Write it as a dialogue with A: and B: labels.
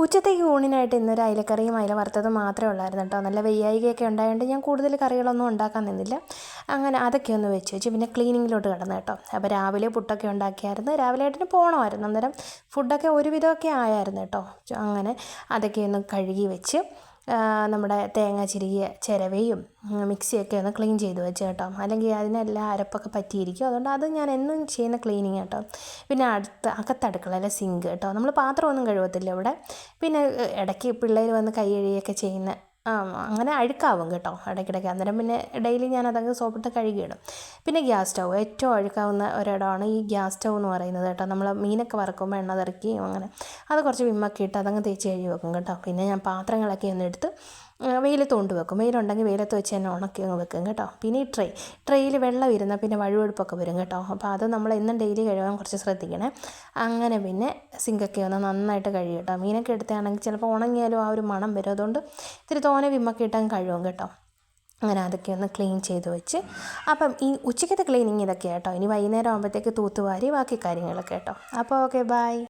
A: ഉച്ചത്തേക്ക് ഊണിനായിട്ട് ഇന്നൊരു അയിലക്കറിയും അയില വറുത്തതും മാത്രമേ ഉള്ളായിരുന്നു കേട്ടോ. നല്ല വയ്യായികയൊക്കെ ഉണ്ടായതുകൊണ്ട് ഞാൻ കൂടുതൽ കറികളൊന്നും ഉണ്ടാക്കാൻ നിന്നില്ല. അങ്ങനെ അതൊക്കെ ഒന്ന് വെച്ച് പിന്നെ ക്ലീനിങ്ങിലോട്ട് കിടന്നു കേട്ടോ. അപ്പോൾ രാവിലെ പുട്ടൊക്കെ ഉണ്ടാക്കിയായിരുന്നു. രാവിലെ ഏട്ടന് പോകണമായിരുന്നു. അന്നേരം ഫുഡൊക്കെ ഒരുവിധമൊക്കെ ആയായിരുന്നു കേട്ടോ. അങ്ങനെ അതൊക്കെ ഒന്ന് കഴുകി വെച്ച് നമ്മുടെ തേങ്ങ ചിരകിയ ചിരവയും മിക്സിയൊക്കെ ഒന്ന് ക്ലീൻ ചെയ്ത് വെച്ച് കേട്ടോ. അല്ലെങ്കിൽ അതിനെല്ലാം അരപ്പൊക്കെ പറ്റിയിരിക്കും. അതുകൊണ്ട് അത് ഞാൻ എന്നും ചെയ്യുന്ന ക്ലീനിങ് കേട്ടോ. പിന്നെ അകത്തടുക്കളയിലെ സിങ്ക് കേട്ടോ. നമ്മൾ പാത്രമൊന്നും കഴുകത്തില്ല ഇവിടെ. പിന്നെ ഇടയ്ക്ക് പിള്ളേർ വന്ന് കൈ കഴുകുകയൊക്കെ ചെയ്യുന്ന അങ്ങനെ അഴുക്കാവും കേട്ടോ ഇടയ്ക്കിടയ്ക്ക്. അന്നേരം പിന്നെ ഡെയിലി ഞാനതങ്ങ് സോപ്പിട്ട് കഴുകിയിടും. പിന്നെ ഗ്യാസ് സ്റ്റൗ ഏറ്റവും അഴുക്കാവുന്ന ഒരിടമാണ് ഈ ഗ്യാസ് സ്റ്റൗ എന്ന് പറയുന്നത് കേട്ടോ. നമ്മൾ മീനൊക്കെ വറക്കുമ്പോൾ എണ്ണ തെറിക്കുകയും അങ്ങനെ അത് കുറച്ച് വിമ്മൊക്കെ ഇട്ട് അതങ്ങ് തേച്ച് കഴുകി വെക്കും കേട്ടോ. പിന്നെ ഞാൻ പാത്രങ്ങളൊക്കെ ഒന്ന് എടുത്ത് വെയിലത്ത് കൊണ്ട് വെക്കും. വെയിലുണ്ടെങ്കിൽ വെയിലത്ത് വെച്ച് തന്നെ ഉണക്കി അങ്ങ് വെക്കും കേട്ടോ. പിന്നെ ഈ ട്രെയിൽ വെള്ളം ഇരുന്നാൽ പിന്നെ വഴുവഴുപ്പൊക്കെ വരും കേട്ടോ. അപ്പോൾ അത് നമ്മൾ എന്നും ഡെയിലി കഴുകാൻ കുറച്ച് ശ്രദ്ധിക്കണേ. അങ്ങനെ പിന്നെ സിങ്കൊക്കെ ഒന്ന് നന്നായിട്ട് കഴുകി കേട്ടോ. മീനൊക്കെ എടുത്താണെങ്കിൽ ചിലപ്പോൾ ഉണങ്ങിയാലും ആ ഒരു മണം വരും. അതുകൊണ്ട് ഇത്തിരി തോനെ വിമ്മൊക്കെ ഇട്ടങ്ങ് കഴുകും കേട്ടോ. അങ്ങനെ അതൊക്കെ ഒന്ന് ക്ലീൻ ചെയ്ത് വെച്ച് അപ്പം ഈ ഉച്ചയ്ക്കത്തെ ക്ലീനിങ് ഇതൊക്കെ കേട്ടോ. ഇനി വൈകുന്നേരം ആകുമ്പോഴത്തേക്ക് തൂത്തുവാരി ബാക്കി കാര്യങ്ങളൊക്കെ കേട്ടോ. അപ്പോൾ ഓക്കെ, ബൈ.